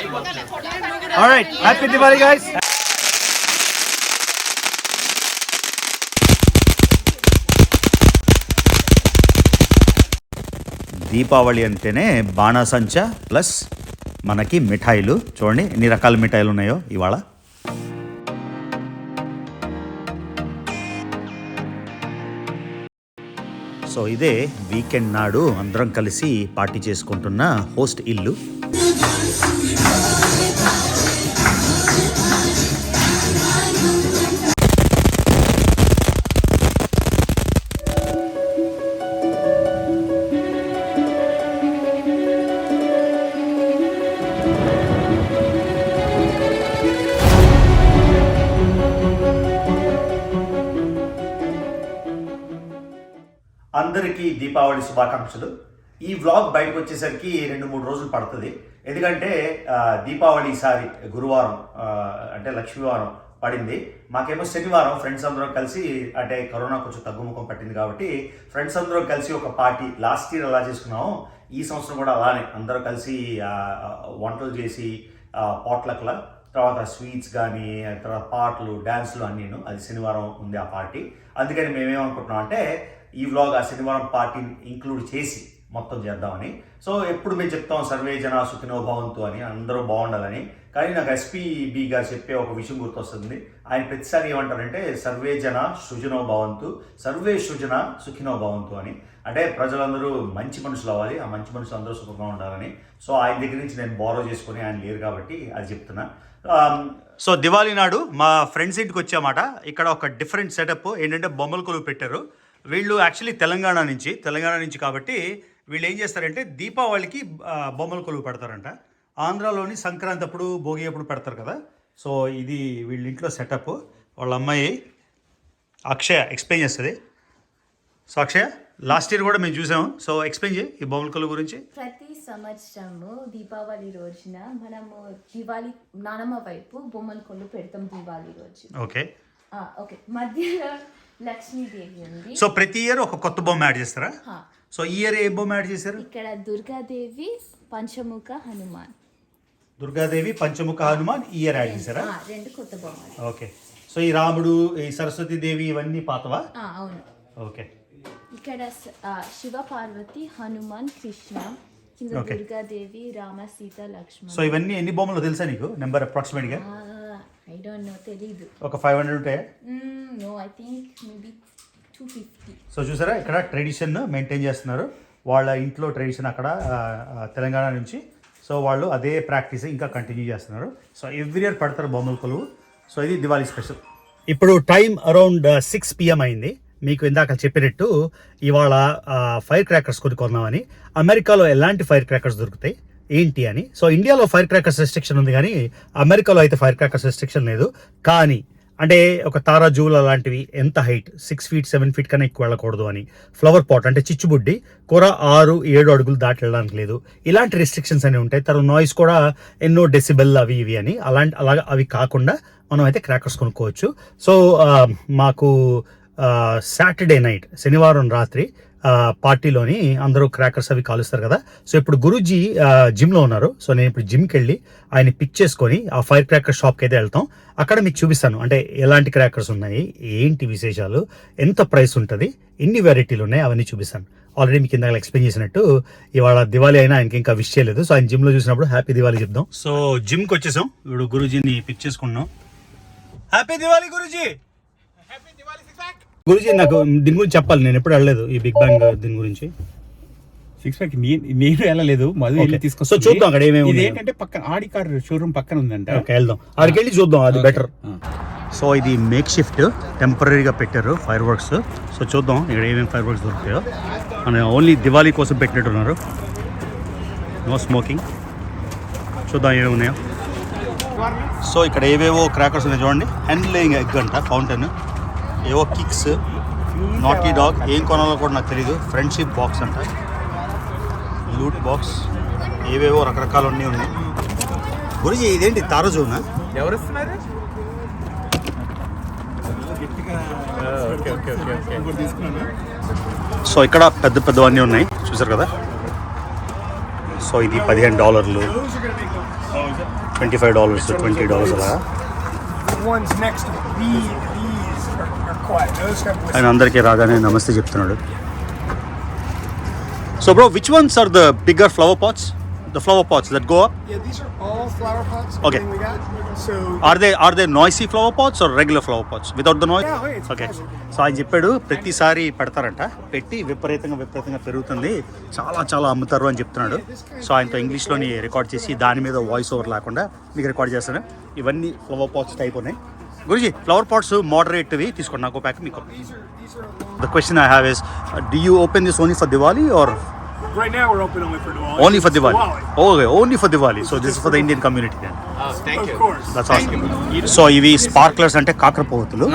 All right, happy Diwali, guys. Deepavali అంటేనే బాణాసంచా plus మనకి మిఠాయిలు. చూడండి ఎన్ని రకాల మిఠాయిలు ఉన్నాయో ఇవాళ. సో ఇదే వీకెండ్ నాడు అందరం కలిసి పార్టీ చేసుకుంటున్న హోస్ట్ ఇల్లు. అందరికీ దీపావళి శుభాకాంక్షలు. ఈ వ్లాగ్ బయటకు వచ్చేసరికి 2-3 రోజులు పడుతుంది. ఎందుకంటే దీపావళి ఈసారి గురువారం అంటే లక్ష్మీవారం పడింది. మాకేమో శనివారం ఫ్రెండ్స్ అందరం కలిసి, అంటే కరోనా కొంచెం తగ్గుముఖం పట్టింది కాబట్టి ఫ్రెండ్స్ అందరం కలిసి ఒక పార్టీ, లాస్ట్ ఇయర్ ఎలా చేసుకున్నామో ఈ సంవత్సరం కూడా అలానే అందరూ కలిసి వంటలు చేసి పాట్లక్ల, తర్వాత స్వీట్స్ కానీ, తర్వాత పాటలు, డ్యాన్స్లు అన్నీను. అది శనివారం ఉంది ఆ పార్టీ. అందుకని మేమేమనుకుంటున్నాం అంటే ఈ వ్లాగ్ ఆ శనివారం పార్టీని ఇంక్లూడ్ చేసి మొత్తం చేద్దామని. సో ఎప్పుడు మేము చెప్తాం సర్వే జన సుఖినో భవంతు అని, అందరూ బాగుండాలని. కానీ నాకు ఎస్పీబీ గారు చెప్పే ఒక విషయం గుర్తొస్తుంది. ఆయన ప్రతిసారి ఏమంటారంటే సర్వే జన సృజనో భవంతు, సర్వే సృజన సుఖినో భవంతు అని. అంటే ప్రజలందరూ మంచి మనుషులు అవ్వాలి, ఆ మంచి మనుషులు అందరూ సుఖంగా ఉండాలని. సో ఆయన దగ్గర నుంచి నేను బారో చేసుకుని, ఆయన లేరు కాబట్టి అది చెప్తున్నా. సో దివాళీ నాడు మా ఫ్రెండ్స్ ఇంటికి వచ్చామాట. ఇక్కడ ఒక డిఫరెంట్ సెటప్ ఏంటంటే బొమ్మల కొలువు పెట్టారు. వీళ్ళు యాక్చువల్లీ తెలంగాణ నుంచి కాబట్టి వీళ్ళు ఏం చేస్తారంటే దీపావళికి బొమ్మల కొలువు పెడతారంట. ఆంధ్రాలోని సంక్రాంతి అప్పుడు, భోగి అప్పుడు పెడతారు కదా. సో ఇది వీళ్ళ ఇంట్లో సెటప్. వాళ్ళ అమ్మాయి అక్షయ ఎక్స్ప్లెయిన్ చేస్తుంది. సో అక్షయ, లాస్ట్ ఇయర్ కూడా మేము చూసాము. సో ఎక్స్ప్లెయిన్ చేయి ఈ బొమ్మల కొలువు గురించి. ప్రతి సంవత్సరము దీపావళి రోజున మనము దివాళీ నానమ్మ వైపు బొమ్మల కొలువు పెడతాం దివాళీ రోజు. Okay okay. మధ్యలో లక్ష్మీదేవి ఉంది. సో ప్రతి ఇయర్ ఒక కొత్త బొమ్మ యాడ్ చేస్తారా? సో ఈ ఇయర్ ఏ బొమ్మ యాడ్ చేశారు? ఇక్కడ దుర్గాదేవి, పంచముఖ హనుమాన్. దుర్గాదేవి, పంచముఖ హనుమాన్ ఈ ఇయర్ యాడ్ చేశారా? 2 కొత్త బొమ్మలు. ఓకే. సో ఈ రాముడు, ఈ సరస్వతి దేవి ఇవన్నీ పాతవా? అవును. ఓకే. ఇక్కడ శివ పార్వతి, హనుమాన్, కృష్ణ, కింద దుర్గాదేవి, రామ, సీత, లక్ష్మణ్. సో ఇవన్నీ ఎన్ని బొమ్మలు తెలుసా నీకు? నెంబర్ అప్రాక్సిమేట్ గా? I don't know, తెలీదు. ఒక 500 ఉంటాయా? No, I think maybe 250. So చూసారా, ఇక్కడ ట్రెడిషన్ మెయింటైన్ చేస్తున్నారు. వాళ్ళ ఇంట్లో ట్రెడిషన్ అక్కడ తెలంగాణ నుంచి. సో వాళ్ళు అదే ప్రాక్టీస్ ఇంకా కంటిన్యూ చేస్తున్నారు. సో ఎవ్రీ ఇయర్ పడతారు బొమ్మల కొలువు. సో ఇది దివాళీ స్పెషల్. ఇప్పుడు టైం అరౌండ్ 6 PM అయింది. మీకు ఇందాక చెప్పినట్టు ఇవాళ ఫైర్ క్రాకర్స్ కొనుక్కుందామని. అమెరికాలో ఎలాంటి ఫైర్ క్రాకర్స్ దొరుకుతాయి ఏంటి అని. సో ఇండియాలో ఫైర్ క్రాకర్స్ రెస్ట్రిక్షన్ ఉంది, కానీ అమెరికాలో అయితే ఫైర్ క్రాకర్స్ రెస్ట్రిక్షన్ లేదు. కానీ అంటే ఒక తారా జూల లాంటివి ఎంత హైట్ 6 feet 7 feet కన్నా ఎక్కువ వెళ్ళకూడదు అని. ఫ్లవర్ పాట్ అంటే చిచ్చుబుడ్డి కూర 6-7 అడుగులు దాటి వెళ్ళడానికి లేదు. ఇలాంటి రెస్ట్రిక్షన్స్ అనేవి ఉంటాయి. తర్వాత నాయిస్ కూడా ఎన్నో డెసిబెల్ అవి ఇవి అని. అలాగా అవి కాకుండా మనం అయితే క్రాకర్స్ కొనుక్కోవచ్చు. సో మాకు సాటర్డే నైట్, శనివారం రాత్రి పార్టీలోని అందరూ క్రాకర్స్ అవి కాలుస్తారు కదా. సో ఇప్పుడు గురూజీ జిమ్లో ఉన్నారు. సో నేను ఇప్పుడు జిమ్కి వెళ్ళి ఆయన పిక్ చేసుకొని ఆ ఫైర్ క్రాకర్ షాప్కి అయితే వెళ్తాం. అక్కడ మీకు చూపిస్తాను అంటే ఎలాంటి క్రాకర్స్ ఉన్నాయి, ఏంటి విశేషాలు, ఎంత ప్రైస్ ఉంటుంది, ఎన్ని వెరైటీలు ఉన్నాయి, అవన్నీ చూపిస్తాను. ఆల్రెడీ మీకు ఇందాక ఎక్స్ప్లెయిన్ చేసినట్టు ఇవాళ దివాళీ అయినా ఆయనకి ఇంకా విష్ చేయలేదు. సో ఆయన జిమ్లో చూసినప్పుడు హ్యాపీ దివాళీ చెప్దాం. సో జిమ్కి వచ్చేసాం. ఇప్పుడు గురూజీని పిక్ చేసుకున్నాం. హ్యాపీ దివాళీ గురూజీ. గురూజీ నాకు దీని గురించి చెప్పాలి, నేను ఎప్పుడు వెళ్ళలేదు ఈ బిగ్ బ్యాంగ్ దీని గురించి. 6 pack నేను వెళ్ళలేదు, మళ్ళీ తీసుకొస్తా. సో చూద్దాం అక్కడ ఏమేమి. ఇది ఏంటంటే పక్కన ఆడి కార్ షోరూమ్ పక్కన ఉందంట. ఓకే, వెళ్దాం అక్కడికి వెళ్ళి చూద్దాం, అది బెటర్. సో ఇది మేక్ షిఫ్ట్ టెంపరీగా పెట్టారు ఫైర్ వర్క్స్. సో చూద్దాం ఇక్కడ ఏమేమి ఫైర్ వర్క్స్ దొరుకుతాయో. మన ఓన్లీ దివాళీ కోసం పెట్టినట్టున్నారు. No smoking. చూద్దాం ఏమేమి ఉన్నాయో. సో ఇక్కడ ఏవేవో క్రాకర్స్ ఉన్నాయి చూడండి. హ్యాండ్ లేయింగ్ ఎగ్ అంట, ఫౌంటైన్, ఏవో కిక్స్, నాటీ డాగ్, ఏం కొనాలో కూడా నాకు తెలీదు. ఫ్రెండ్షిప్ బాక్స్ అంట, లూట్ బాక్స్, ఏవేవో రకరకాలు అన్నీ ఉన్నాయి. గురించి ఇదేంటి తారాజునా? ఎవరు వస్తున్నారు? సో ఇక్కడ పెద్ద పెద్దవన్నీ ఉన్నాయి చూసారు కదా. సో ఇది $15, $25, $20 అలా. ఆయన అందరికీ రాగానే నమస్తే చెప్తున్నాడు. So bro, which ones are the bigger flower pots? The flower pots that go up? Yeah, these are all flower pots. Okay. We got. So Are they noisy flower pots or regular flower pots without the noise? Yeah, it's Okay. awesome. So ఆయన చెప్పాడు ప్రతిసారి పెడతారంట, పెట్టి విపరీతంగా పెరుగుతుంది, చాలా అమ్ముతారు అని చెప్తున్నాడు. సో ఆయనతో ఇంగ్లీష్లోని రికార్డ్ చేసి దాని మీద వాయిస్ ఓవర్ లేకుండా మీకు రికార్డ్ చేస్తాను. ఇవన్నీ ఫ్లవర్ పాట్స్ టైప్ ఉన్నాయి. గురుజీ, ఫ్లవర్ పాట్స్ మోడరేట్వి తీసుకోండి, నాకు ప్యాక్ మీకు. these are The question I have is, do you open this only for Diwali or right now we're open only for Diwali. only for Diwali? Okay, only for Diwali. So this is for the Indian community then. Of course. That's awesome. So ఇవి స్పార్క్లర్స్ అంటే కాకరపోతులు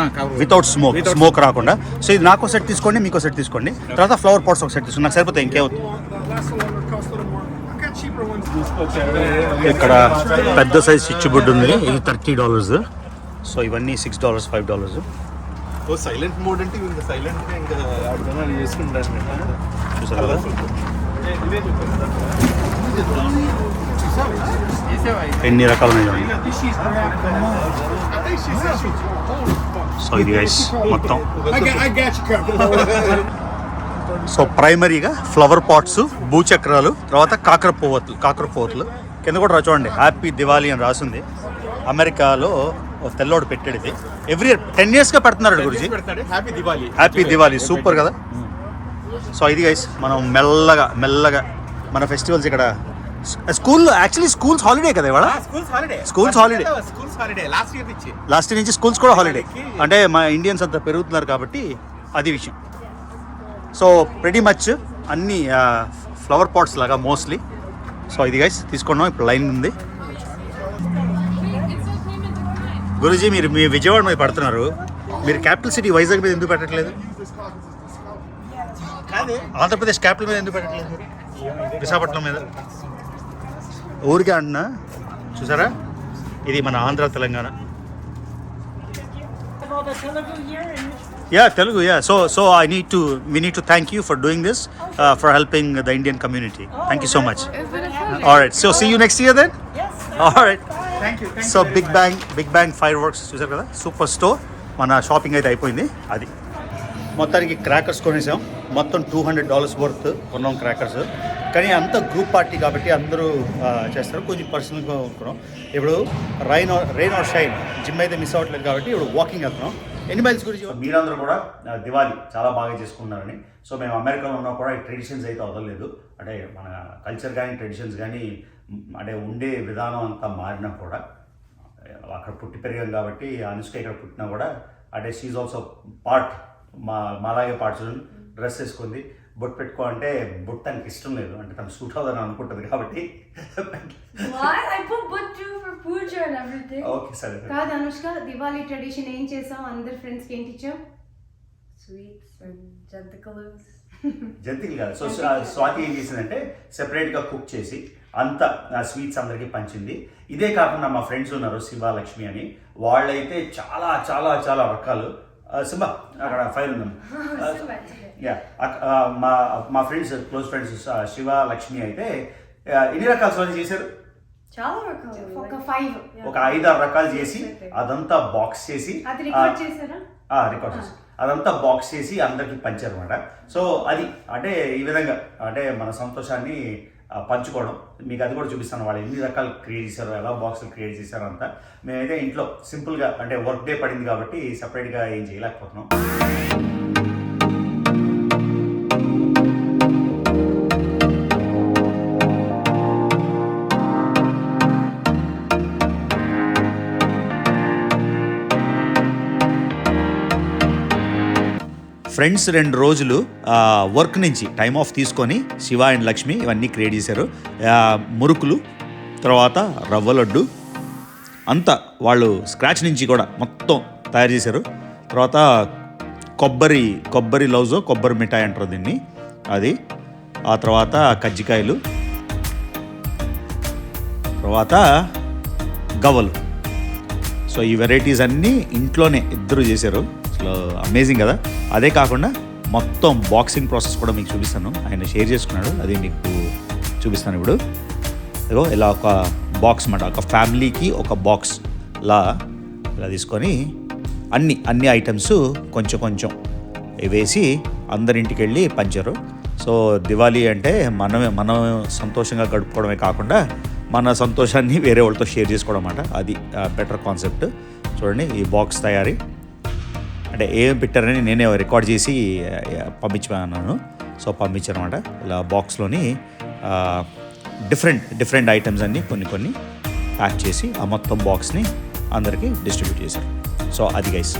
without smoke రాకుండా. So ఇది నాకు set తీసుకోండి, మీకు set తీసుకోండి. తర్వాత flower pots ఒక సెట్ తీసుకోండి, నాకు సరిపోతాయి. ఇంకేమవుతుంది? The last one will cost a little more. I've got cheaper ones. ఇక్కడ పెద్ద సైజ్ స్విచ్ బోర్డ్ ఉంది, ఇది $30. సో ఇవన్నీ $6, $5. సైలెంట్ మోడ్ అంటే ఇంకా సైలెంట్ ఇంకా అర్థం చేసుకుంటాను. చూసారు కదా ఎన్ని రకాలు ఉన్నాయి. సో ఇది గైస్ మొత్తం. I got you covered. So ప్రైమరీగా ఫ్లవర్ పాట్స్, భూచక్రాలు, తర్వాత కాకరపోతులు కింద కూడా చూడండి హ్యాపీ దివాళీ అని రాసింది. అమెరికాలో తెల్లోడు పెట్టాడు ఇది. ఎవ్రీ ఇయర్ 10 yearsగా పెడుతున్నాడు గురించి. హ్యాపీ దివాళీ, సూపర్ కదా. సో ఇది గైస్ మనం మెల్లగా మన ఫెస్టివల్స్ ఇక్కడ స్కూల్లో యాక్చువల్లీ స్కూల్స్ హాలిడే కదా ఇవాళ. స్కూల్స్ హాలిడే లాస్ట్ ఇయర్ నుంచి స్కూల్స్ కూడా హాలిడే. అంటే మా ఇండియన్స్ అంతా పెరుగుతున్నారు కాబట్టి అది విషయం. సో ప్రెటీ మచ్ అన్ని ఫ్లవర్ పాట్స్ లాగా మోస్ట్లీ. సో ఇది గైస్ తీసుకున్నాం, ఇప్పుడు లైన్ ఉంది. గురూజీ, మీరు మీ విజయవాడ మీద పడుతున్నారు, మీరు క్యాపిటల్ సిటీ వైజాగ్ మీద ఎందుకు పెట్టట్లేదు? ఆంధ్రప్రదేశ్ క్యాపిటల్ మీద ఎందుకు పెట్టట్లేదు? విశాఖపట్నం మీద ఊరికే అంటున్నా. చూసారా, ఇది మన Andhra Telangana. Telugu. So we need to thank you for doing this, for helping the Indian community. Thank you so much. All right, so see you next year then. Yes. All right. Thank you. So big bang fireworks చూసారు కదా, super store. మన shopping అయితే అయిపోయింది. అది మొత్తానికి crackers కొనేసాం, మొత్తం $200 worth కొన్నాం crackers. కానీ అంత గ్రూప్ పార్టీ కాబట్టి అందరూ చేస్తారు, కొంచెం పర్సనల్గా కొనుక్కున్నాం. ఇప్పుడు రెయిన్ ఆర్ షైన్ జిమ్ అయితే మిస్ అవ్వట్లేదు కాబట్టి ఇప్పుడు వాకింగ్ వెళ్తున్నాం. ఎన్ని మైల్స్ గురించి. మీరందరూ కూడా దివాళీ చాలా బాగా చేసుకున్నారని. సో మేము అమెరికాలో ఉన్నా కూడా ఈ ట్రెడిషన్స్ అయితే వదలలేదు. అంటే మన కల్చర్ కానీ ట్రెడిషన్స్ కానీ అంటే ఉండే విధానం అంతా మారినా కూడా అక్కడ పుట్టి పెరిగాం కాబట్టి అనుష్క ఇక్కడ పుట్టినా కూడా అంటే షీఈ్ ఆల్సో పార్ట్ మాలాగే పార్ట్స్. డ్రెస్ వేసుకుంది, బొట్టు పెట్టుకో అంటే బొట్టు తనకి ఇష్టం లేదు, అంటే తను సూట్ అవుదని అనుకుంటుంది కాబట్టి. ఓకే సరే. కాదు అనుష్క, దివాళీ ట్రెడిషన్ ఏం చేసాం? అందరు ఫ్రెండ్స్ కి ఏంటి ఇచ్చాం? స్వీట్స్ అండ్ జంతికలు. కాదు. సో స్వాతి ఏం చేసిందంటే సెపరేట్గా కుక్ చేసి అంత స్వీట్స్ అందరికీ పంచింది. ఇదే కాకుండా మా ఫ్రెండ్స్ ఉన్నారు శివ, లక్ష్మి అని, వాళ్ళైతే చాలా చాలా చాలా రకాలు. సింబా అక్కడ ఫైల్ ఉందాం. మా friends, close friends Shiva, Lakshmi అయితే ఎన్ని రకాల స్వాతి చేశారు? చాలా రకాలు, ఒక 5-6 రకాలు చేసి అదంతా బాక్స్ చేసి రికార్డ్ చేసి అదంతా బాక్స్ చేసి అందరికి పంచారు అనమాట. సో అది అంటే ఈ విధంగా అంటే మన సంతోషాన్ని పంచుకోవడం. మీకు అది కూడా చూపిస్తాను, వాళ్ళు ఎన్ని రకాలు క్రియేట్ చేశారో, ఎలా బాక్సులు క్రియేట్ చేశారో అంతా. మేమైతే ఇంట్లో సింపుల్గా అంటే వర్క్ డే పడింది కాబట్టి సపరేట్గా ఏం చేయలేకపోతున్నాం. ఫ్రెండ్స్ 2 రోజులు వర్క్ నుంచి టైం ఆఫ్ తీసుకొని శివ అండ్ లక్ష్మి ఇవన్నీ క్రియేట్ చేశారు. మురుకులు, తర్వాత రవ్వ లడ్డు అంతా వాళ్ళు స్క్రాచ్ నుంచి కూడా మొత్తం తయారు చేశారు. తర్వాత కొబ్బరి లౌజో, కొబ్బరి మిఠాయి అంటారు దీన్ని, అది. ఆ తర్వాత కజ్జికాయలు, తర్వాత గవ్వలు. సో ఈ వెరైటీస్ అన్నీ ఇంట్లోనే ఇద్దరు చేశారు. అసలు అమేజింగ్ కదా. అదే కాకుండా మొత్తం బాక్సింగ్ ప్రాసెస్ కూడా మీకు చూపిస్తాను, ఆయన షేర్ చేసుకున్నాడు, అది మీకు చూపిస్తాను ఇప్పుడు. ఇదిగో ఇలా ఒక బాక్స్ అన్నమాట, ఒక ఫ్యామిలీకి ఒక బాక్స్ లా ఇలా తీసుకొని అన్ని ఐటమ్స్ కొంచెం కొంచెం వేసి అందరింటికి వెళ్ళి పంచారు. సో దివాళీ అంటే మనం సంతోషంగా గడుపుకోవడమే కాకుండా మన సంతోషాన్ని వేరే వాళ్ళతో షేర్ చేసుకోవడం అన్నమాట. అది బెటర్ కాన్సెప్ట్. చూడండి ఈ బాక్స్ తయారీ అంటే ఏం పెట్టారని నేనే రికార్డ్ చేసి పంపించాను. సో పంపించానమాట. ఇలా బాక్స్లోని డిఫరెంట్ ఐటమ్స్ అన్నీ కొన్ని ప్యాక్ చేసి ఆ మొత్తం బాక్స్ని అందరికీ డిస్ట్రిబ్యూట్ చేశారు. సో అది guys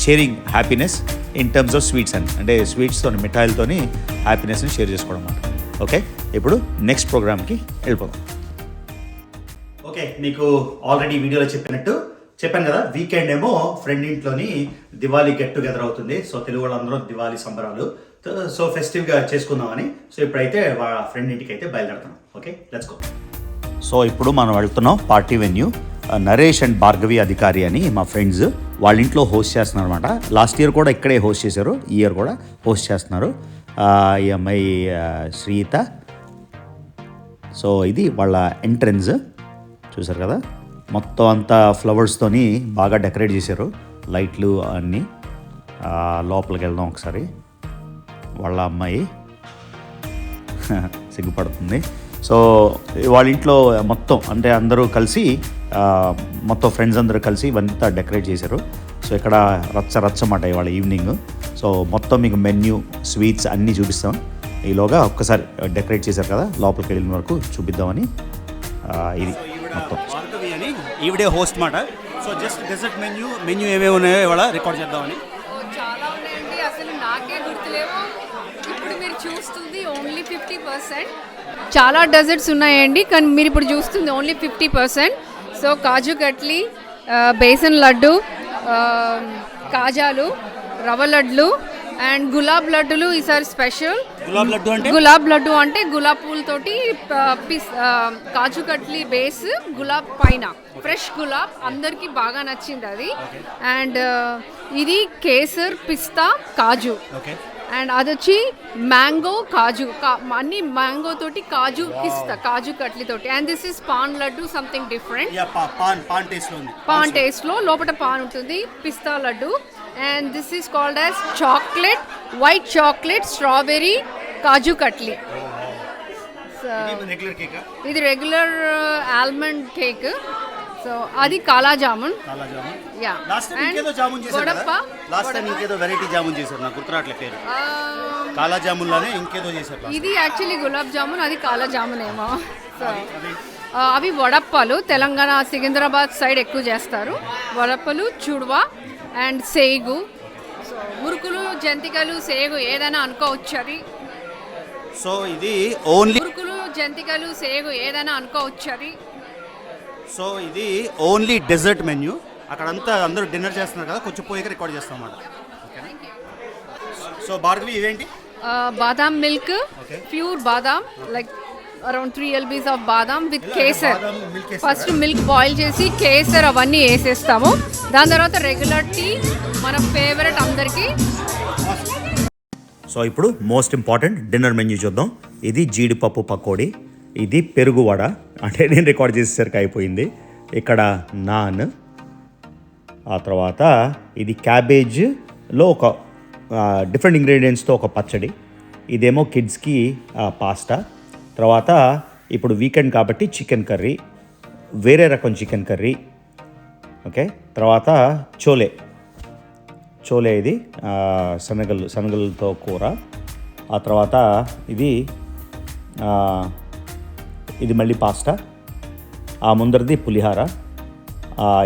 sharing happiness in terms of sweets అంటే స్వీట్స్తో మిఠాయిలతోని హ్యాపీనెస్ని షేర్ చేసుకోవడం అన్నమాట. ఓకే, ఇప్పుడు నెక్స్ట్ ప్రోగ్రామ్కి వెళ్ళిపోదాం. ఓకే, మీకు ఆల్రెడీ వీడియోలో చెప్పాను కదా, వీకెండ్ ఏమో ఫ్రెండ్ ఇంట్లోని దివాళీ గెట్ టుగెదర్ అవుతుంది. సో తెలుగు వాళ్ళందరూ దివాళీ సంబరాలు, సో ఫెస్టివ్గా చేసుకుందామని. సో ఇప్పుడైతే వాళ్ళ ఫ్రెండ్ ఇంటికి అయితే బయలుదేరుతున్నాం. Okay, let's go. సో ఇప్పుడు మనం వెళ్తున్నాం party venue. Naresh and Bhargavi అధికారి అని మా ఫ్రెండ్స్ వాళ్ళ ఇంట్లో హోస్ట్ చేస్తున్నారు అనమాట. లాస్ట్ ఇయర్ కూడా ఇక్కడే హోస్ట్ చేశారు, ఈ ఇయర్ కూడా హోస్ట్ చేస్తున్నారు. ఈ అమ్మాయి శ్రీత. సో ఇది వాళ్ళ ఎంట్రన్స్ చూసారు కదా, మొత్తం అంతా ఫ్లవర్స్తోని బాగా డెకరేట్ చేశారు, లైట్లు అన్నీ. లోపలికి వెళ్దాం ఒకసారి. వాళ్ళ అమ్మాయి సిగ్గుపడుతుంది. సో వాళ్ళ ఇంట్లో మొత్తం అంటే అందరూ కలిసి మొత్తం ఫ్రెండ్స్ అందరూ కలిసి ఇవంతా డెకరేట్ చేశారు. సో ఇక్కడ రచ్చమాట ఇవాళ ఈవినింగ్. సో మొత్తం మీకు మెన్యూ, స్వీట్స్ అన్నీ చూపిస్తాం. ఈలోగా ఒక్కసారి డెకరేట్ చేశారు కదా, లోపలికి వెళ్ళిన వరకు చూపిద్దామని. ఇది మొత్తం భార్గవి అని ఈవిడే హోస్ట్ మాట. సో జస్ట్ డెజర్ట్ మెన్యూ ఏమేమి ఉన్నాయో ఇవాళ రికార్డ్ చేద్దామని. చాలా ఉన్నాయండి, అసలు నాకే గుర్తులేవు. ఇప్పుడు మీరు చూస్తుంది ఓన్లీ 50%. చాలా డెజర్ట్స్ ఉన్నాయండి, కానీ మీరు ఇప్పుడు చూస్తుంది ఓన్లీ 50%. సో కాజు కట్లీ, బేసన్ లడ్డు, కాజాలు, రవ్వ లడ్లు అండ్ గులాబ్ లడ్డులు ఈసారి స్పెషల్. గులాబ్ లడ్డు అంటే గులాబ్ పూలతోటి కాజు కట్లీ బేస్, గులాబ్ పైన ఫ్రెష్ గులాబ్, అందరికీ బాగా నచ్చింది అది. అండ్ ఇది కేసర్, పిస్తా, కాజు. అండ్ అది వచ్చి మ్యాంగో కాజు, అన్ని మ్యాంగో తోటి కాజు పిస్తా, కాజు కట్లీ తోటి. And this is paan laddu, something different. Paan taste లో లోపల పాన్ ఉంటుంది, పిస్తా laddu. And this is called as chocolate, white chocolate strawberry kaju katli. ఇది రెగ్యులర్ ఆల్మండ్ కేక్. సో అది కాలా జామున్. యా, వడప్ప. వెరైటీ జామున్ చేశారు, నాకు గుర్తురాట్లే పేరు. కాలా జామున్ లానే ఇంకేదో చేశారు. ఇది యాక్చువల్లీ గులాబ్ జామున్, అది కాలా జామున్ ఏమో. సో అవి వడప్పలు, తెలంగాణ సికింద్రాబాద్ సైడ్ ఎక్కువ చేస్తారు. వడప్పలు, చుడువా అండ్ సేగు. సో మురుకులు, జంతికలు, సేగు ఏదైనా అనుకోవచ్చు అది. సో ఇది ఓన్లీ మురుకులు, జంతికలు, సేగు ఏదైనా అనుకోవచ్చు అది. సో ఇది ఓన్లీ డెజర్ట్ మెన్యూ. అక్కడంతా అందరూ డిన్నర్ చేస్తున్నారు కదా, కొంచెం పోయాక రికార్డ్ చేస్తాం అన్నమాట. సో భార్గవి ఇవేంటి? బాదాం milk, pure badam, like around 3 lbs of badam with kesar. First milk boil చేసి కేసర్ అవన్నీ వేసేస్తాము. దాని తర్వాత రెగ్యులర్ టీ, మన ఫేవరెట్ అందరికీ. సో ఇప్పుడు మోస్ట్ ఇంపార్టెంట్ డిన్నర్ మెన్యూ చూద్దాం. ఇది జీడిపప్పు పకోడీ, ఇది పెరుగు వడ, అంటే నేను రికార్డ్ చేసేసరికి అయిపోయింది. ఇక్కడ నాన్, ఆ తర్వాత ఇది క్యాబేజ్లో ఒక డిఫరెంట్ ఇంగ్రీడియంట్స్తో ఒక పచ్చడి. ఇదేమో కిడ్స్కి పాస్తా. తర్వాత ఇప్పుడు వీకెండ్ కాబట్టి చికెన్ కర్రీ, వేరే రకం చికెన్ కర్రీ. ఓకే, తర్వాత చోలే ఇది శనగలతో కూర. ఆ తర్వాత ఇది మళ్ళీ పాస్తా. ఆ ముందరది పులిహార.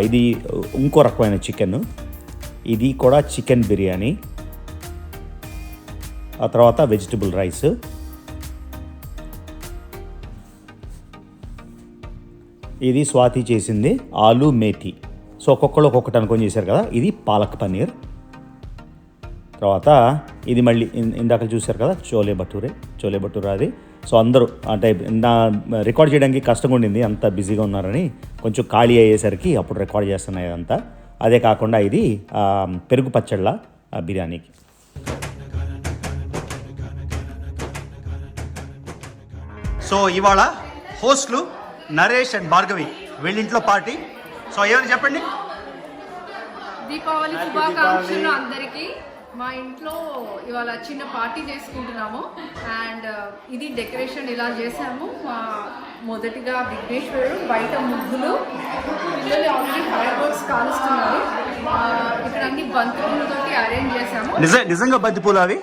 ఇది ఇంకో రకమైన చికెన్. ఇది కూడా చికెన్ బిర్యానీ. ఆ తర్వాత వెజిటబుల్ రైస్. ఇది స్వాతి చేసింది ఆలు మేథి. సో ఒక్కొక్కరు ఒక్కొక్కటి అనుకొని చేశారు కదా. ఇది పాలక్ పన్నీర్. తర్వాత ఇది మళ్ళీ ఇందాక చూశారు కదా చోలే భటూరా అది. సో అందరూ అంటే నా రికార్డ్ చేయడానికి కష్టంగా ఉండింది, అంత బిజీగా ఉన్నారని. కొంచెం ఖాళీ అయ్యేసరికి అప్పుడు రికార్డ్ చేస్తున్నాయి అదంతా. అదే కాకుండా ఇది పెరుగు పచ్చళ్ళ బిర్యానీకి. సో ఇవాళ హోస్ట్లు నరేష్ అండ్ భార్గవి వీళ్ళింట్లో పార్టీ. సో ఏమని చెప్పండి. దీపావళి శుభాకాంక్షలు అందరికీ. మా ఇంట్లో ఇవాళ చిన్న పార్టీ చేసుకుంటున్నాము అండ్ ఇది డెకరేషన్ ఇలా చేసాము. మొదటిగా విఘ్నేశ్వరుడు, బయట ముగ్గులు, పిల్లలు ఆల్రెడీ ఫైర్ వర్క్స్ కాలుస్తున్నారు. ఇక్కడ అన్ని బంతిపూలతోటి అరేంజ్ చేసాము. నిజంగా బంతిపూలు అవి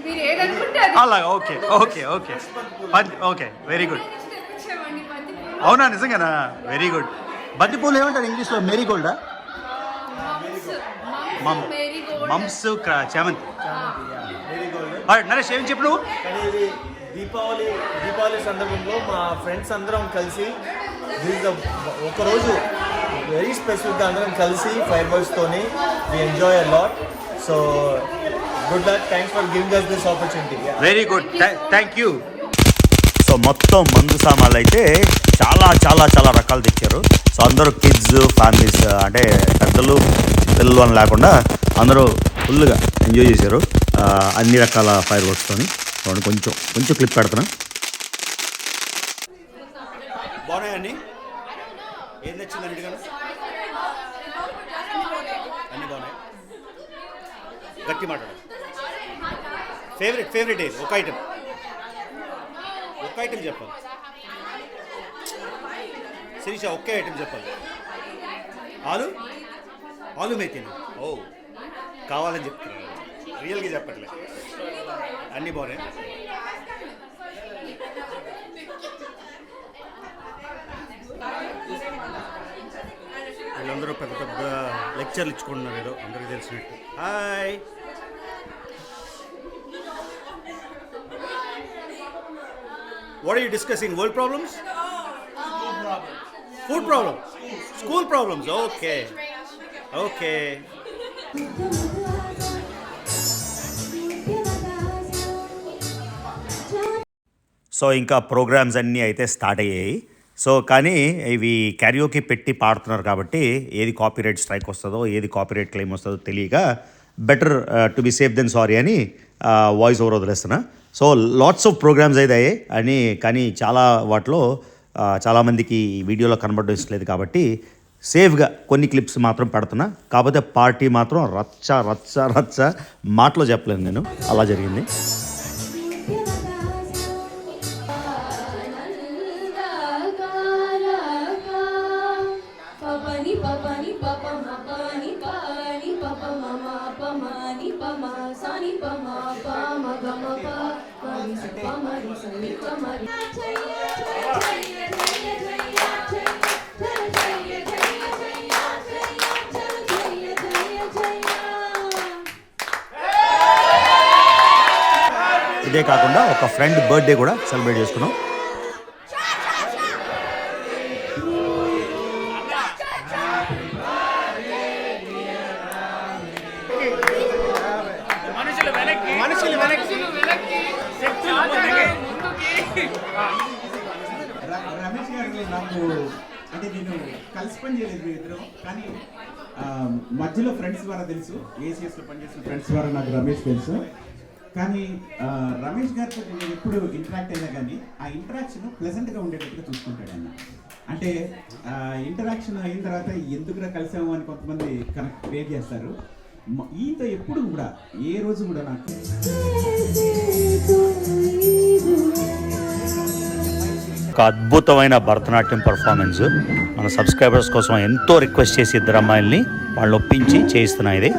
మీరు ఏదనుకుంటే అది అలాగా. Okay okay okay okay, very good. తెప్పించామండి బంతిపూలు. అవునా, నిజంగానా? Very good. బంతిపూలు ఏమంటారు ఇంగ్లీష్లో? మేరీగోల్డా? మమ్స్ చామంతి. నరేష్ ఏం చెప్పు నువ్వు? కానీ ఇది దీపావళి సందర్భంలో మా ఫ్రెండ్స్ అందరం కలిసి ఒకరోజు వెరీ స్పెసిఫిక్గా అందరం కలిసి ఫైర్ వర్క్స్తోని we enjoy a lot. So good luck, thanks for giving us this opportunity. Very good, thank you. So మొత్తం మందు సామాన్లు అయితే చాలా చాలా చాలా రకాలు తెచ్చారు. సో అందరూ కిడ్స్, ఫ్యామిలీస్, అంటే పెద్దలు పిల్లలు అని లేకుండా అందరూ ఫుల్గా ఎంజాయ్ చేశారు అన్ని రకాల ఫైర్ వర్క్స్తోని. కొంచెం క్లిప్ పెడుతున్నా. బాగున్నాయండి. ఏం తెచ్చిందండి? అన్నీ బాగున్నాయి. గట్టి మాట్లాడు. ఫేవరెట్ ఏది? ఒక ఐటెం చెప్పాలి శిరీష, ఒకే ఐటెం చెప్పాలి. ఆలు మేతిని. ఓ, కావాలని చెప్తున్నారు, రియల్గా చెప్పట్లే. అన్నీ బాగున్నాయి. వీళ్ళందరూ పెద్ద పెద్ద లెక్చర్లు ఇచ్చుకుంటున్నారు ఏదో అందరికీ తెలిసినట్టు. Hi. What are you discussing? World problems? Food problems? School problems? Okay. So ఇంకా ప్రోగ్రామ్స్ అన్నీ అయితే స్టార్ట్ అయ్యాయి. సో కానీ ఇవి క్యారియోకి పెట్టి పాడుతున్నారు కాబట్టి ఏది కాపీరైట్ స్ట్రైక్ వస్తుందో, ఏది కాపీరైట్ క్లెయిమ్ వస్తుందో తెలియక better to be safe then sorry అని వాయిస్ ఓవర్ వదిలేస్తున్నా. సో లాట్స్ ఆఫ్ ప్రోగ్రామ్స్ అయితే అయ్యాయి కానీ చాలా వాటిలో చాలామందికి వీడియోలో కనబడడం ఇష్టలేదు కాబట్టి సేఫ్గా కొన్ని క్లిప్స్ మాత్రం పెడుతున్నా. కాకపోతే పార్టీ మాత్రం రచ్చ రచ్చ రచ్చ, మాటలో చెప్పలేను నేను, అలా జరిగింది. ఇదే కాకుండా ఒక ఫ్రెండ్ బర్త్డే కూడా సెలబ్రేట్ చేసుకున్నాం. రమేష్ గారు నాకు అంటే నేను కలిసి పని చేయలేదు మీ ఇద్దరు, కానీ మధ్యలో ఫ్రెండ్స్ ద్వారా తెలుసు, ఏసీఎస్లో పనిచేసిన ఫ్రెండ్స్ ద్వారా నాకు రమేష్ తెలుసు. కానీ రమేష్ గారితో నేను ఎప్పుడు ఇంటరాక్ట్ అయినా కానీ ఆ ఇంటరాక్షన్ ప్లెజెంట్గా ఉండేటట్టుగా చూసుకుంటాడు అన్న. అంటే ఇంటరాక్షన్ అయిన తర్వాత ఎందుకురా కలిసాము అని కొంతమంది కనెక్ట్ క్రియేట్ చేస్తారు. ఈతో ఎప్పుడు కూడా ఏ రోజు కూడా నాకు ఒక అద్భుతమైన భరతనాట్యం పర్ఫార్మెన్స్ మన సబ్స్క్రైబర్స్ కోసం ఎంతో రిక్వెస్ట్ చేసి ఇద్దరు అమ్మాయిల్ని వాళ్ళు ఒప్పించి చేయిస్తున్నా. ఇది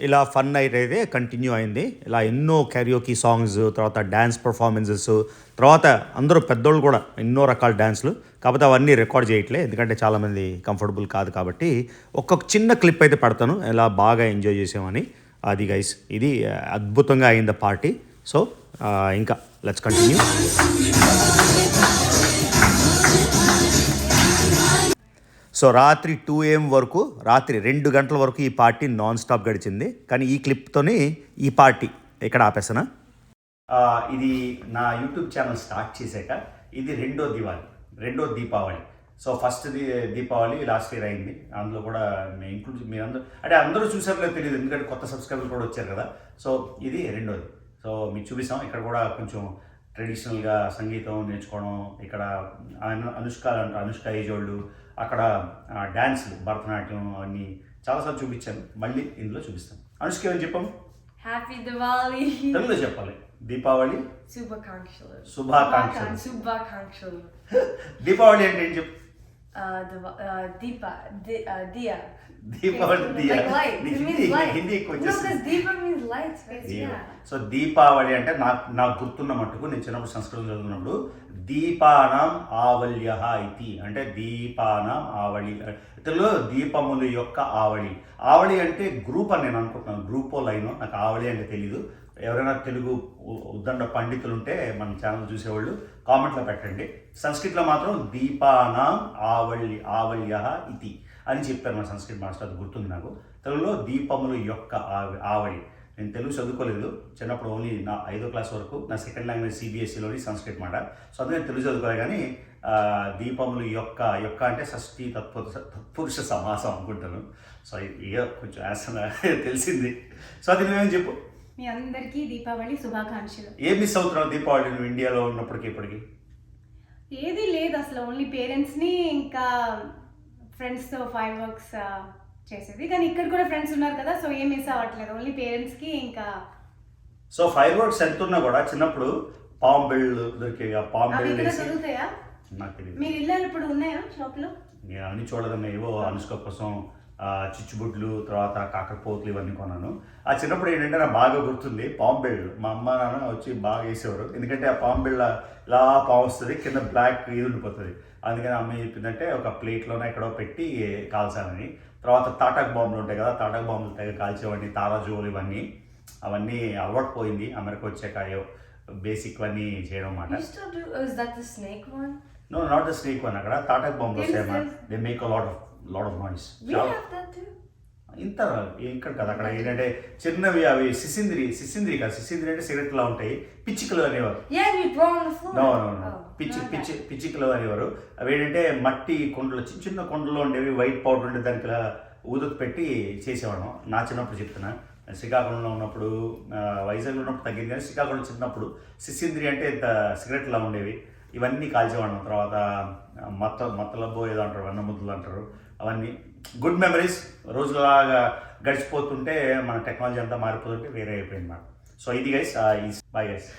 ఇలా ఫన్ నైట్ అయితే కంటిన్యూ అయింది. ఇలా ఎన్నో క్యారియోకీ సాంగ్స్, తర్వాత డ్యాన్స్ పర్ఫార్మెన్సెస్, తర్వాత అందరూ పెద్దోళ్ళు కూడా ఎన్నో రకాల డ్యాన్స్లు. కాకపోతే అవన్నీ రికార్డ్ చేయట్లే, ఎందుకంటే చాలామంది కంఫర్టబుల్ కాదు కాబట్టి ఒక్కొక్క చిన్న క్లిప్ అయితే పెడతాను, ఇలా బాగా ఎంజాయ్ చేసామని. అది గైస్, ఇది అద్భుతంగా అయింది పార్టీ. సో ఇంకా లెట్స్ కంటిన్యూ. సో రాత్రి 2 AM వరకు, రాత్రి 2 గంటల వరకు ఈ పార్టీ నాన్ స్టాప్ గడిచింది. కానీ ఈ క్లిప్తోని ఈ పార్టీ ఇక్కడ ఆపేసానా. ఇది నా యూట్యూబ్ ఛానల్ స్టార్ట్ చేశాక ఇది రెండో Deepavali. So first Deepavali last year అయింది. అందులో కూడా మీరందరూ చూసారో తెలియదు, ఎందుకంటే కొత్త సబ్స్క్రైబర్లు కూడా వచ్చారు కదా. సో ఇది రెండోది. సో మీకు చూపిస్తాం. ఇక్కడ కూడా కొంచెం ట్రెడిషనల్గా సంగీతం నేర్చుకోవడం, ఇక్కడ అనుష్క ఏజ్ వాళ్ళు, అక్కడ డ్యాన్స్లు, భరతనాట్యం అన్నీ చాలాసార్లు చూపించాను. మళ్ళీ ఇందులో చూపిస్తాను. అనుష్క ఏమని చెప్పాము? హ్యాపీ దివాళీ. తెలుగులో చెప్పాలి. దీపావళి శుభాకాంక్షలు. దీపావళి అంటే ఏం చెప్పు? Diya. Deepavali Like light. It means light. Hindi ఎక్కువ No, వచ్చేసి. because Deepa means light. Yeah. So Deepavali అంటే నాకు గుర్తున్న మట్టుకు నేను చిన్నప్పుడు సంస్కృతం చదువుతున్నప్పుడు దీపానాం ఆవల్య ఇది అంటే దీపానాం ఆవళి, తెలుగులో దీపముల యొక్క ఆవళి అంటే గ్రూప్ అని నేను అనుకుంటున్నాను. గ్రూపో లైన్, నాకు ఆవళి అంటే తెలీదు. ఎవరైనా తెలుగు ఉద్దండ పండితులు ఉంటే మన ఛానల్ చూసేవాళ్ళు కామెంట్లో పెట్టండి. సంస్కృతిలో మాత్రం దీపానాం ఆవల్య ఇది అని చెప్పారు మన సంస్కృత మాస్టర్, అది గుర్తుంది నాకు. తెలుగులో దీపముల యొక్క ఆవళి. నేను తెలుగు చదువుకోలేదు చిన్నప్పుడు, ఓన్లీ నా 5వ క్లాస్ వరకు. నా సెకండ్ లాంగ్వేజ్ CBSEలోని సంస్కృత మాట. సో అందుకే నేను తెలుగు చదువుకోలే. కానీ దీపములు యొక్క అంటే షష్ఠి తత్పురుష సమాసం అనుకుంటాను. సో ఇక కొంచెం యాసన తెలిసింది. సో అది నువ్వేం చెప్పు. మీ అందరికీ దీపావళి శుభాకాంక్షలు. ఏం మిస్ అవుతున్నావు దీపావళి నువ్వు ఇండియాలో ఉన్నప్పటికీ ఇప్పటికి? ఏది లేదు అసలు, ఓన్లీ పేరెంట్స్ని ఇంకా ఫ్రెండ్స్తో ఫైర్ వర్క్స్ చేసేది. కానీ ఇక్కడ కూడా ఫ్రెండ్స్ ఉన్నారు కదా, సో ఏం మిస్ అవ్వట్లేదు. ఓన్లీ పేరెంట్స్కి ఇంకా. సో ఫైర్ వర్క్స్ ఎంత ఉన్నా కూడా చిన్నప్పుడు పామ్ బిళ్ళు దొరికేవి. ఆ పామ్ అవి బిళ్ళు ఇక్కడ వేసి దొరుకుతాయా? నాకు తెలియదు. మీరు ఇల్లు ఇప్పుడు ఉన్నాయా షాప్లో? నేను అన్ని చూడదన్నా ఏవో అనుష్క కోసం చిచ్చుబుడ్లు, తర్వాత కాకరపోతులు ఇవన్నీ కొన్నాను. ఆ చిన్నప్పుడు ఏంటంటే నాకు బాగా గుర్తుంది పాంబిళ్ళు. మా అమ్మ నాన్న వచ్చి బాగా వేసేవారు. ఎందుకంటే ఆ పాంబిళ్ళ ఇలా పాము వస్తుంది, కింద బ్లాక్ ఇది ఉండిపోతుంది. అందుకని అమ్మ చెప్పిందంటే ఒక ప్లేట్లోనే ఎక్కడో పెట్టి కాల్చాలని. తర్వాత తాటాక్ బాంబులు ఉంటాయి కదా, తాటాక్ బాంబులు తెగ కాల్చేవన్నీ, తారాజోలు అవన్నీ అలవాటు పోయింది. అమెరికా వచ్చాక బేసిక్ అన్నీ చేయడం అన్నమాట. No, not the snake one. అక్కడ తాటాక్ బాంబులు వస్తాయి. They make a lot of noise. ఇంత ఇక్కడ కదా, అక్కడ ఏంటంటే చిన్నవి అవి సిసింద్రి అంటే సిగరెట్ లా ఉంటాయి. పిచ్చికలు అనేవారు. పిచ్చికలు అనేవారు. అవి ఏంటంటే మట్టి కుండలు, చిన్న కుండలో ఉండేవి, వైట్ పౌడర్ ఉండే దానికి ఊదకు పెట్టి చేసేవాళ్ళం. నా చిన్నప్పుడు చెప్తున్నా. శ్రీకాకుళంలో ఉన్నప్పుడు, వైజాగ్లో ఉన్నప్పుడు తగ్గింది, కానీ శ్రీకాకుళం చిన్నప్పుడు సిసింద్రి అంటే ఇంత సిగరెట్లా ఉండేవి. ఇవన్నీ కాల్చేవాళ్ళం. తర్వాత మత్తలబ్బో ఏదో అంటారు, అన్నముద్దలు అంటారు. అవన్నీ గుడ్ మెమరీస్. రోజులాగా గడిచిపోతుంటే మన టెక్నాలజీ అంతా మారిపోతుంటే వేరే అయిపోయింది మాట. సో ఇది గైస్, బాయ్ గైస్.